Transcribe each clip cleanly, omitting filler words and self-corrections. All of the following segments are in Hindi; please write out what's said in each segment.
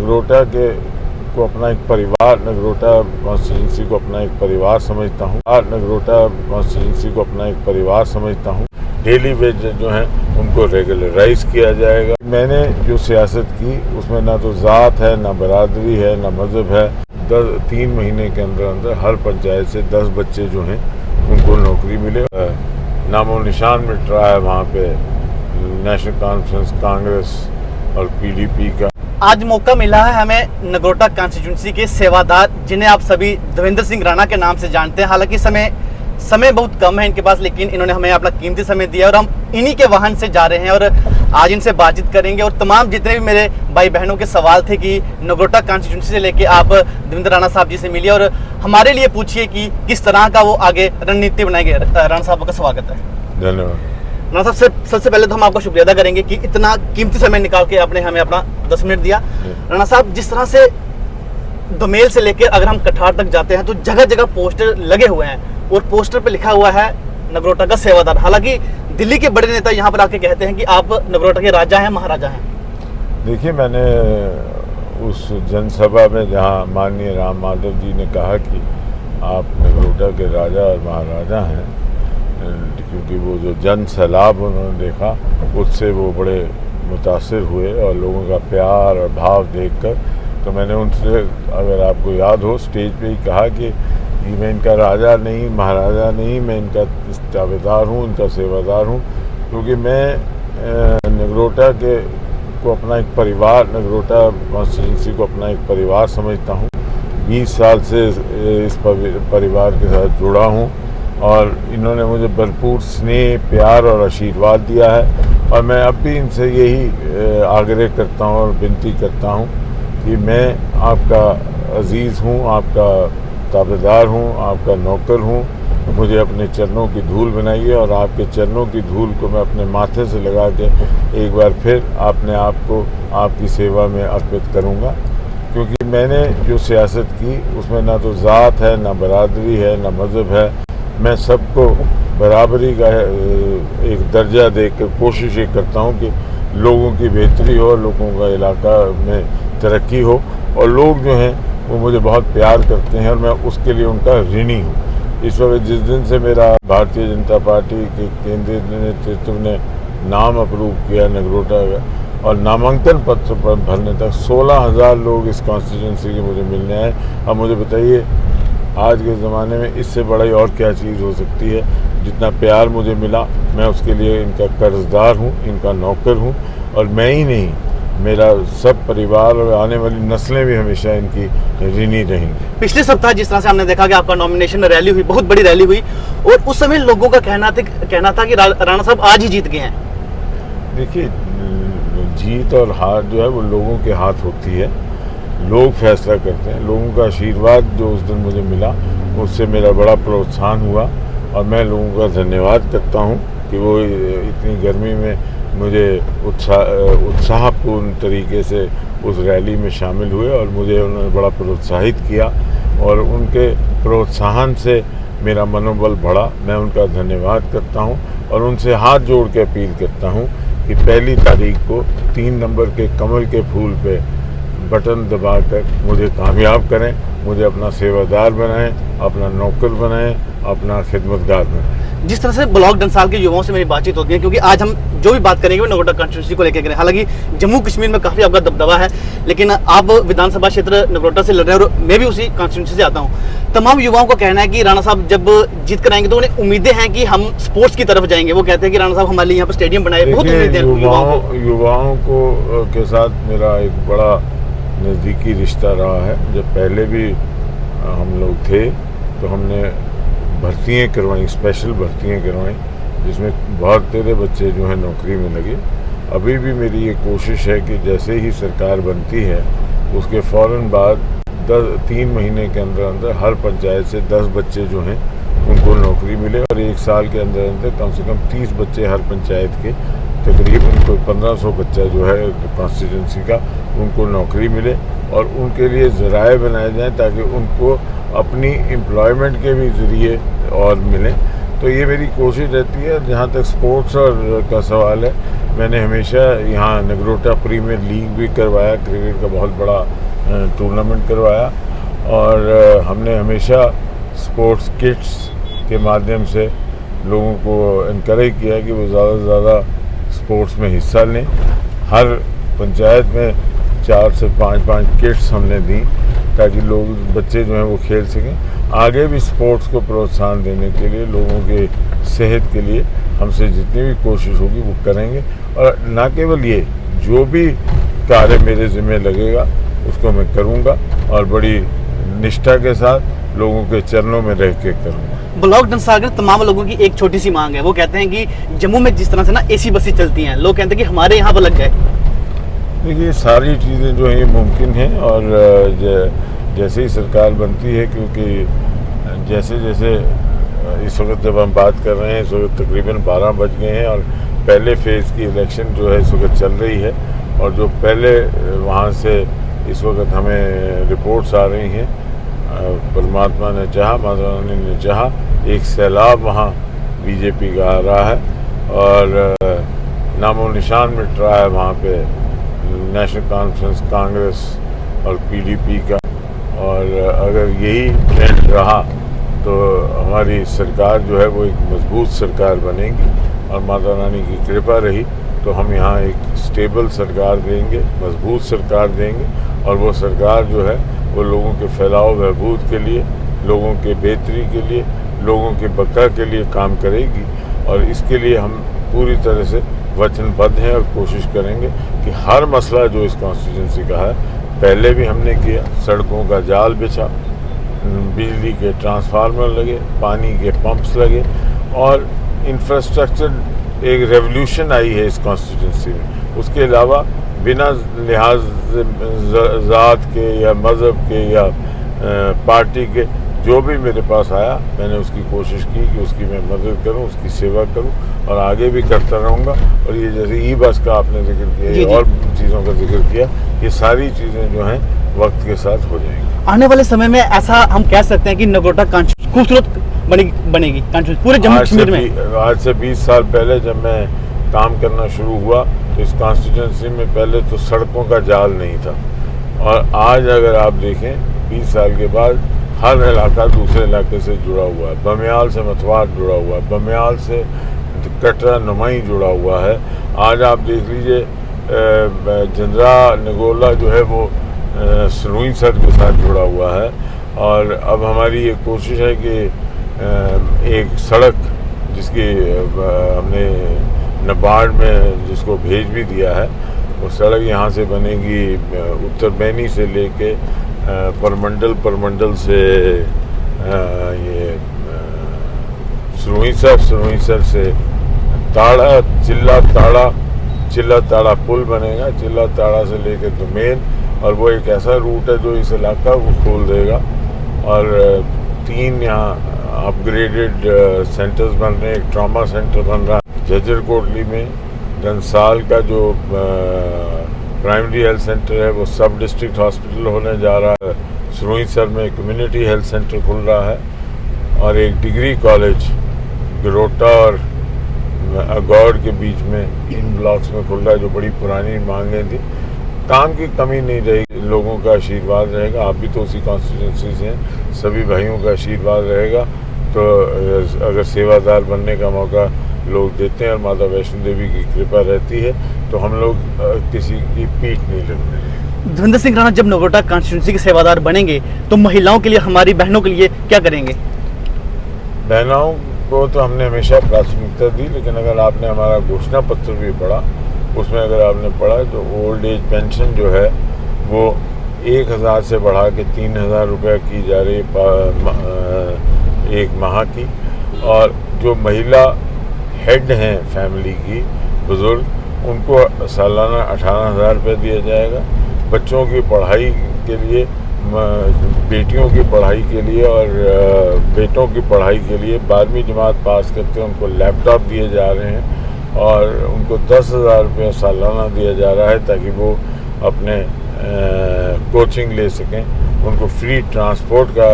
नगरोटा के को अपना एक परिवार, नगरोटा कॉन्स्टिट्यूंसी को अपना एक परिवार समझता हूँ। नगरोटा कॉन्स्टिट्यूंसी को अपना एक परिवार समझता हूँ। डेली वेज जो हैं उनको रेगुलराइज किया जाएगा। मैंने जो सियासत की उसमें ना तो ज़ात है, ना बरादरी है, ना मज़हब है। 3 महीने के अंदर अंदर हर पंचायत से 10 बच्चे जो हैं उनको नौकरी मिले। नामो निशान मिट रहा है वहाँ पे नेशनल कॉन्फ्रेंस, कांग्रेस और पीडीपी का। आज मौका मिला है हमें नगरोटा कॉन्स्टिट्यूंसी के सेवादार, जिन्हें आप सभी देवेंद्र सिंह राणा के नाम से जानते हैं। हालांकि समय बहुत कम है इनके पास, लेकिन इन्होंने हमें अपना कीमती समय दिया और हम इन्हीं के वाहन से जा रहे हैं और आज इनसे बातचीत करेंगे। और तमाम जितने भी मेरे भाई बहनों के सवाल थे कि नगरोटा कॉन्स्टिट्यूंसी से लेके आप देवेंद्र राणा साहब जी से मिलिए और हमारे लिए पूछिए कि किस तरह का वो आगे रणनीति बनाएंगे। राणा साहब का स्वागत है। धन्यवाद। राणा साहब, सबसे पहले तो हम आपका शुक्रिया अदा करेंगे कि इतना कीमती समय निकाल के आपने हमें अपना 10 मिनट दिया। राणा साहब, जिस तरह से दोमेल से लेकर अगर हम कठार तक जाते हैं तो जगह जगह पोस्टर लगे हुए हैं और पोस्टर पे लिखा हुआ है नगरोटा का सेवादार। हालांकि दिल्ली के बड़े नेता यहाँ पर आके कहते हैं कि आप नगरोटा के राजा हैं, महाराजा हैं। देखिए, मैंने उस जनसभा में जहाँ माननीय राम माधव जी ने कहा कि आप नगरोटा के राजा और महाराजा हैं, क्योंकि वो जो जन सैलाब उन्होंने देखा उससे वो बड़े मुतासिर हुए और लोगों का प्यार और भाव देखकर, तो मैंने उनसे, अगर आपको याद हो, स्टेज पे ही कहा कि मैं इनका राजा नहीं, महाराजा नहीं, मैं इनका ताबेदार हूँ, इनका सेवादार हूँ, क्योंकि मैं नगरोटा को अपना एक परिवार, नगरोटा कॉन्स्टिट्यूंसी को अपना एक परिवार समझता हूँ। 20 साल से इस परिवार के साथ जुड़ा हूँ और इन्होंने मुझे भरपूर स्नेह, प्यार और आशीर्वाद दिया है और मैं अब भी इनसे यही आग्रह करता हूँ और विनती करता हूँ कि मैं आपका अजीज़ हूँ, आपका ताबेदार हूँ, आपका नौकर हूँ। मुझे अपने चरणों की धूल बनाइए और आपके चरणों की धूल को मैं अपने माथे से लगा के एक बार फिर अपने आप को आपकी सेवा में अर्पित करूँगा। क्योंकि मैंने जो सियासत की उसमें ना तो ज़ात है, ना बरादरी है, ना मज़हब है। मैं सबको बराबरी का एक दर्जा देकर कोशिश ये करता हूँ कि लोगों की बेहतरी हो, लोगों का इलाका में तरक्की हो और लोग जो हैं वो मुझे बहुत प्यार करते हैं और मैं उसके लिए उनका ऋणी हूँ। इस वक्त जिस दिन से मेरा भारतीय जनता पार्टी के केंद्रीय नेतृत्व ने नाम अप्रूव किया नगरोटा का और नामांकन पत्र पर भरने तक 16,000 लोग इस कॉन्स्टिट्यूंसी के मुझे मिलने आए। अब मुझे बताइए, आज के ज़माने में इससे बड़ा ही और क्या चीज़ हो सकती है। जितना प्यार मुझे मिला, मैं उसके लिए इनका कर्जदार हूँ, इनका नौकर हूँ और मैं ही नहीं, मेरा सब परिवार और आने वाली नस्लें भी हमेशा इनकी ऋणी रहेंगी। पिछले सप्ताह जिस तरह से हमने देखा कि आपका नॉमिनेशन रैली हुई, बहुत बड़ी रैली हुई और उस समय लोगों का कहना था कि राणा साहब आज ही जीत गए हैं। देखिए, जीत और हार जो है वो लोगों के हाथ होती है, लोग फैसला करते हैं। लोगों का आशीर्वाद जो उस दिन मुझे मिला उससे मेरा बड़ा प्रोत्साहन हुआ और मैं लोगों का धन्यवाद करता हूँ कि वो इतनी गर्मी में मुझे उत्साहपूर्ण तरीके से उस रैली में शामिल हुए और मुझे उन्होंने बड़ा प्रोत्साहित किया और उनके प्रोत्साहन से मेरा मनोबल बढ़ा। मैं उनका धन्यवाद करता हूँ और उनसे हाथ जोड़ के अपील करता हूँ कि 1 तारीख को 3 नंबर के कमल के फूल पे बटन दबाकर मुझे कामयाब करें, मुझे अपना सेवादार बनाएं, अपना नौकर बनाएं, अपना खिदमतगार बनाएं। जिस तरह से ब्लॉक डंसाल के युवाओं से मेरी बातचीत होती है, क्योंकि आज हम जो भी बात करेंगे वो नगरोटा कॉन्स्टिट्यूंसी को लेकर करें। हालांकि जम्मू कश्मीर में काफ़ी आपका दबदबा है, लेकिन आप विधानसभा क्षेत्र नगरोटा से लड़ रहे हैं और मैं भी उसी कॉन्स्टिट्यूंसी से आता हूँ। तमाम युवाओं का कहना है कि राणा साहब जब जीत कर आएंगे तो उन्हें उम्मीदें हैं कि हम स्पोर्ट्स की तरफ जाएंगे। वो कहते हैं कि राणा साहब हमारे लिए यहाँ पर स्टेडियम बनाए, बहुत उम्मीदें हैं युवाओं को के साथ मेरा एक बड़ा नज़दीकी रिश्ता रहा है। जब पहले भी हम लोग थे तो हमने भर्तियाँ करवाई, स्पेशल भर्तियाँ करवाई, जिसमें बहुत तेरे बच्चे जो हैं नौकरी में लगे। अभी भी मेरी ये कोशिश है कि जैसे ही सरकार बनती है उसके फ़ौरन बाद 3 महीने के अंदर अंदर हर पंचायत से 10 बच्चे जो हैं उनको नौकरी मिले और 1 साल के अंदर अंदर कम से कम 30 बच्चे हर पंचायत के, तकरीबन कोई 1500 बच्चा जो है कॉन्स्टिट्यूंसी का, उनको नौकरी मिले और उनके लिए ज़राए बनाए जाएं ताकि उनको अपनी एम्प्लॉयमेंट के भी ज़रिए और मिलें। तो ये मेरी कोशिश रहती है। जहाँ तक स्पोर्ट्स और का सवाल है, मैंने हमेशा यहाँ नगरोटा प्रीमियर लीग भी करवाया, क्रिकेट का बहुत बड़ा टूर्नामेंट करवाया, और हमने हमेशा स्पोर्ट्स किट्स के माध्यम से लोगों को इनकरेज किया कि वो ज़्यादा से ज़्यादा स्पोर्ट्स में हिस्सा लें। हर पंचायत में 4 से 5 किट्स हमने दी ताकि लोग बच्चे जो हैं वो खेल सकें। आगे भी स्पोर्ट्स को प्रोत्साहन देने के लिए, लोगों के सेहत के लिए हमसे जितनी भी कोशिश होगी वो करेंगे। और न केवल ये, जो भी कार्य मेरे ज़िम्मे लगेगा उसको मैं करूँगा और बड़ी निष्ठा के साथ लोगों के चरणों में रह के करूँगा। ब्लॉक डंसागर तमाम लोगों की एक छोटी सी मांग है। वो कहते हैं कि जम्मू में जिस तरह से ना एसी बसें चलती हैं, लोग कहते हैं कि हमारे यहाँ पर लग जाए। देखिए, सारी चीज़ें जो हैं ये मुमकिन हैं, और जैसे ही सरकार बनती है, क्योंकि जैसे जैसे इस वक्त जब हम बात कर रहे हैं, इस वक्त तकरीबन 12 बज गए हैं और पहले फेज़ की इलेक्शन जो है इस वक्त चल रही है, और जो पहले वहाँ से इस वक्त हमें रिपोर्ट्स आ रही हैं, परमात्मा ने चाहा, माता रानी ने चाहा, एक सैलाब वहाँ बीजेपी का आ रहा है और नामो निशान मिट रहा है वहाँ पे नेशनल कॉन्फ्रेंस कांग्रेस और पीडीपी का। और अगर यही ट्रेंड रहा तो हमारी सरकार जो है वो एक मजबूत सरकार बनेगी, और माता रानी की कृपा रही तो हम यहाँ एक स्टेबल सरकार देंगे, मजबूत सरकार देंगे, और वो सरकार जो है वो लोगों के फैलाव बहबूद के लिए, लोगों के बेहतरी के लिए, लोगों के बका के लिए काम करेगी। और इसके लिए हम पूरी तरह से वचनबद्ध हैं और कोशिश करेंगे कि हर मसला जो इस कॉन्स्टिट्यूंसी का है, पहले भी हमने किया, सड़कों का जाल बिछा, बिजली के ट्रांसफार्मर लगे, पानी के पंप्स लगे, और इंफ्रास्ट्रक्चर एक रेवोल्यूशन आई है इस कॉन्स्टिट्यूंसी में। उसके अलावा बिना लिहाज ज़ात के या मज़हब के या पार्टी के जो भी मेरे पास आया, मैंने उसकी कोशिश की कि उसकी मैं मदद करूं, उसकी सेवा करूं, और आगे भी करता रहूंगा। और ये जैसे ई बस का आपने जिक्र किया, और चीज़ों का जिक्र किया, ये सारी चीज़ें जो हैं वक्त के साथ हो जाएंगी। आने वाले समय में ऐसा हम कह सकते हैं कि नगरोटा खूबसूरत बनेगी पूरे जम्मू कश्मीर में। आज से 20 साल पहले जब मैं काम करना शुरू हुआ तो इस कॉन्स्टिट्यूंसी में पहले तो सड़कों का जाल नहीं था, और आज अगर आप देखें 20 साल के बाद हर इलाका दूसरे इलाके से जुड़ा हुआ है। बमियाल से मथवार जुड़ा हुआ है, बमियाल से कटरा नुमाई जुड़ा हुआ है। आज आप देख लीजिए जंदरा नगोला जो है वो सरूई सर के साथ जुड़ा हुआ है। और अब हमारी ये कोशिश है कि एक सड़क जिसकी हमने नबार्ड में जिसको भेज भी दिया है, वो सड़क यहाँ से बनेगी उत्तर बैनी से लेके परमंडल से ये सरूई सर से ताड़ा चिल्ला ताड़ा पुल बनेगा, चिल्ला ताड़ा से लेके दुमेन, और वो एक ऐसा रूट है जो इस इलाका को खोल देगा। और 3 यहाँ अपग्रेडेड सेंटर्स बन रहे हैं। एक ट्रॉमा सेंटर बन रहा है झज्जर कोटली में, डंसाल का जो प्राइमरी हेल्थ सेंटर है वो सब डिस्ट्रिक्ट हॉस्पिटल होने जा रहा है, सरूई सर में कम्युनिटी हेल्थ सेंटर खुल रहा है, और एक डिग्री कॉलेज गरोटा और अगौड़ के बीच में इन ब्लॉक्स में खुल रहा है, जो बड़ी पुरानी मांगें थी। काम की कमी नहीं रहेगी, लोगों का आशीर्वाद रहेगा। आप भी तो उसी कॉन्स्टिट्यूंसी से हैं, सभी भाइयों का आशीर्वाद रहेगा। तो अगर सेवादार बनने का मौका लोग देते हैं और माता वैष्णो देवी की कृपा रहती है तो हम लोग किसी की पीठ नहीं लगते। धर्मेंद्र सिंह राणा जब नगरोटा कॉन्स्टिट्यूंसी के सेवादार बनेंगे तो महिलाओं के लिए, हमारी बहनों के लिए क्या करेंगे? बहनों को तो हमने हमेशा प्राथमिकता दी, लेकिन अगर आपने हमारा घोषणा पत्र भी पढ़ा, उसमें अगर आपने पढ़ा तो ओल्ड एज पेंशन जो है वो 1000 से बढ़ा के 3000 रुपये की जा रही एक माह की। और जो महिला हेड हैं फैमिली की, बुज़ुर्ग, उनको सालाना 18,000 रुपये दिया जाएगा। बच्चों की पढ़ाई के लिए, बेटियों की पढ़ाई के लिए और बेटों की पढ़ाई के लिए 12वीं जमात पास करते हैं उनको लैपटॉप दिए जा रहे हैं, और उनको 10,000 रुपये सालाना दिया जा रहा है ताकि वो अपने कोचिंग ले सकें। उनको फ्री ट्रांसपोर्ट का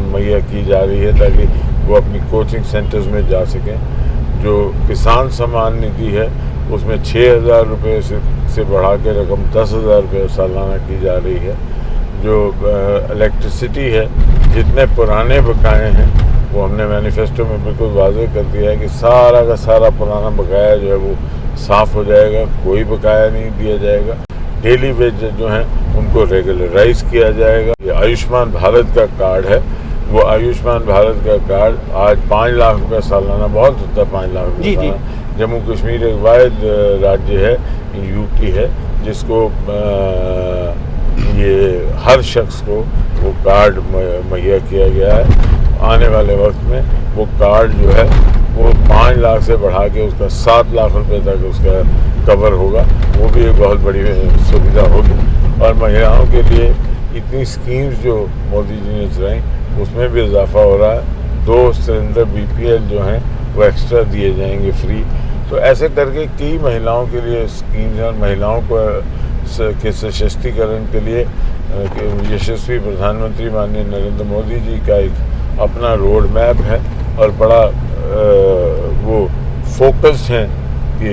मुहैया की जा रही है ताकि वो अपनी कोचिंग सेंटर्स में जा सकें। जो किसान सम्मान निधि है उसमें 6,000 रुपये से बढ़ा के रकम 10,000 रुपये सालाना की जा रही है। जो इलेक्ट्रिसिटी है, जितने पुराने बकाए हैं वो हमने मैनिफेस्टो में बिल्कुल वाज़ेह कर दिया है कि सारा का सारा पुराना बकाया जो है वो साफ़ हो जाएगा, कोई बकाया नहीं दिया जाएगा। डेली वेज जो हैं उनको रेगुलराइज किया जाएगा। ये आयुष्मान भारत का कार्ड है, वो आयुष्मान भारत का कार्ड आज 5 लाख रुपये सालाना, बहुत होता है 5 लाख रुपये सालाना। जम्मू कश्मीर एक वाहिद राज्य है, यूटी है, जिसको ये हर शख्स को वो कार्ड मुहैया किया गया है। आने वाले वक्त में वो कार्ड जो है वो 5 लाख से बढ़ा के उसका 7 लाख रुपए तक उसका कवर होगा। वो भी एक बहुत बड़ी सुविधा होगी। और महिलाओं के लिए इतनी स्कीम्स जो मोदी जी ने चलाई उसमें भी इजाफा हो रहा है। 2 सिलेंडर BPL जो हैं वो एक्स्ट्रा दिए जाएंगे फ्री। तो ऐसे करके कई महिलाओं के लिए स्कीम्स हैं। महिलाओं को के सशक्तिकरण के लिए यशस्वी प्रधानमंत्री माननीय नरेंद्र मोदी जी का एक अपना रोड मैप है और बड़ा वो फोकस्ड हैं कि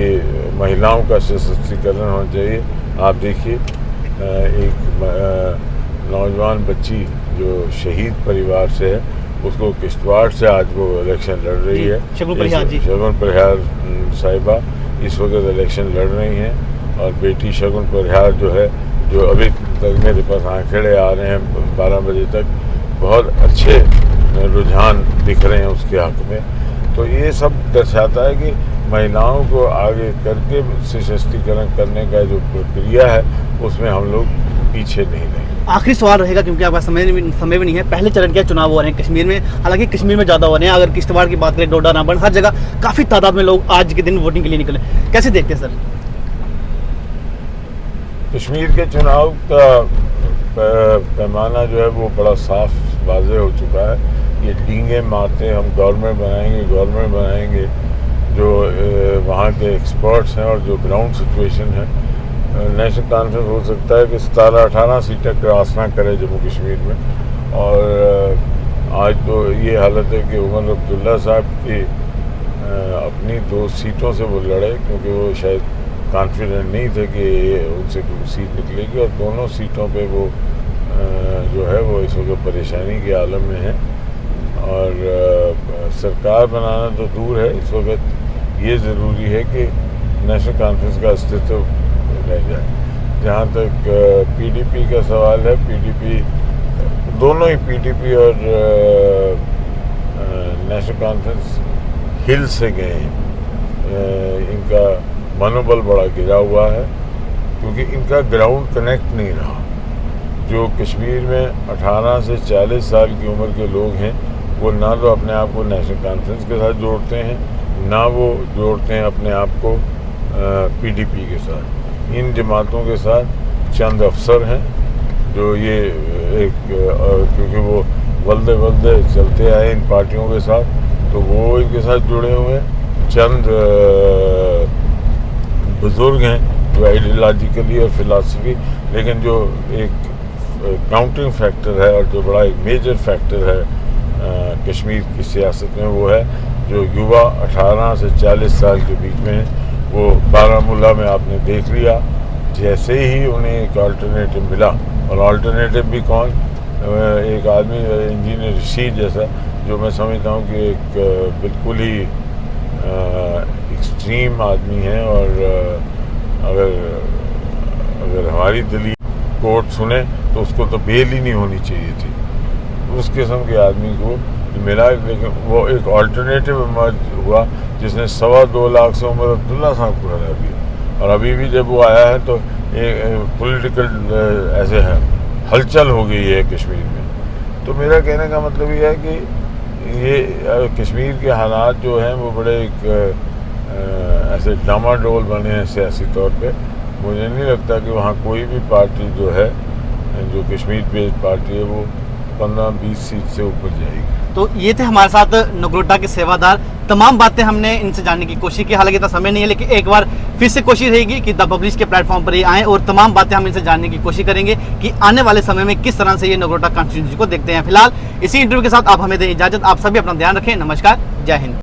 महिलाओं का सशक्तिकरण होना चाहिए। आप देखिए एक नौजवान बच्ची जो शहीद परिवार से है, उसको किश्तवाड़ से आज वो इलेक्शन लड़ रही है। शगुन परिहार साहिबा इस वक्त इलेक्शन लड़ रही हैं और बेटी शगुन परिहार जो है, जो अभी तक मेरे पास आंकड़े आ रहे हैं 12 बजे तक, बहुत अच्छे रुझान दिख रहे हैं उसके हक में। तो ये सब दर्शाता है कि महिलाओं को आगे करके सशक्तिकरण करने का जो प्रक्रिया है उसमें हम लोग पीछे नहीं रहेंगे। आखिरी सवाल रहेगा, क्योंकि आपका समय भी नहीं है। पहले चरण के चुनाव हो रहे हैं कश्मीर में, हालांकि कश्मीर में ज़्यादा हो रहे हैं। अगर किश्तवाड़ की बात करें, डोडा, रामबन, हर जगह काफ़ी तादाद में लोग आज के दिन वोटिंग के लिए निकले। कैसे देखते हैं सर? कश्मीर के चुनाव का पैमाना जो है वो बड़ा साफ वाज़ेह हो चुका है। ये डींगे मारते हम गवर्नमेंट बनाएंगे, जो वहाँ के एक्सपर्ट्स हैं और जो ग्राउंड सिचुएशन है, नेशनल कॉन्फ्रेंस हो सकता है कि 17-18 सीटें क्रॉस ना करे जम्मू कश्मीर में। और आज तो ये हालत है कि उमर अब्दुल्ला साहब की अपनी 2 सीटों से वो लड़े, क्योंकि वो शायद कॉन्फिडेंट नहीं थे कि उनसे कोई सीट निकलेगी। और दोनों सीटों पे वो जो है वो इस वक्त परेशानी के आलम में है। और सरकार बनाना तो दूर है, इस वक्त ये ज़रूरी है कि नेशनल कॉन्फ्रेंस का अस्तित्व रह जाए। जहाँ तक PDP का सवाल है, PDP दोनों ही PDP और नेशनल कॉन्फ्रेंस हिल से गए हैं। इनका मनोबल बड़ा गिरा हुआ है क्योंकि इनका ग्राउंड कनेक्ट नहीं रहा। जो कश्मीर में 18 से 40 साल की उम्र के लोग हैं वो ना तो अपने आप को नेशनल कॉन्फ्रेंस के साथ जोड़ते हैं, ना वो जोड़ते हैं अपने आप को PDP के साथ। इन जमातों के साथ चंद अफसर हैं जो ये एक क्योंकि वो वल्दे चलते आए इन पार्टियों के साथ, तो वो इनके साथ जुड़े हुए हैं। चंद बुज़ुर्ग हैं जो आइडियोलॉजिकली और फिलासफी, लेकिन जो एक काउंटिंग फैक्टर है और जो बड़ा एक मेजर फैक्टर है कश्मीर की सियासत में, वो है जो युवा 18 से 40 साल के बीच में है। वो बारामूला में आपने देख लिया, जैसे ही उन्हें एक अल्टरनेटिव मिला, और अल्टरनेटिव भी कौन, एक आदमी इंजीनियर रशीद जैसा, जो मैं समझता हूँ कि एक बिल्कुल ही एक्सट्रीम आदमी है। और अगर हमारी दिल्ली कोर्ट सुने तो उसको तो बेल ही नहीं होनी चाहिए थी। उस किस्म के आदमी को मिला, लेकिन वो एक अल्टरनेटिव इमर्ज हुआ जिसने 2.25 लाख से उमर अब्दुल्ला साहब को हरा दिया। और अभी भी जब वो आया है तो एक पॉलिटिकल ऐसे है हलचल हो गई है कश्मीर में। तो मेरा कहने का मतलब ये है कि ये कश्मीर के हालात जो हैं वो बड़े एक ऐसे डामाडोल बने हैं सियासी तौर पे। मुझे नहीं लगता कि वहाँ कोई भी पार्टी जो है, जो कश्मीर बेस्ड पार्टी है, वो 15-20 सीट से ऊपर जाएगी। तो ये थे हमारे साथ नगरोटा के सेवादार। तमाम बातें हमने इनसे जानने की कोशिश की, हालांकि इतना समय नहीं है, लेकिन एक बार फिर से कोशिश रहेगी कि द पब्लिश के प्लेटफॉर्म पर ये आएँ और तमाम बातें हम इनसे जानने की कोशिश करेंगे कि आने वाले समय में किस तरह से ये नगरोटा कॉन्स्टिट्यूंसी को देखते हैं। फिलहाल इसी इंटरव्यू के साथ आप हमें दें इजाजत। आप सभी अपना ध्यान रखें। नमस्कार, जय हिंद।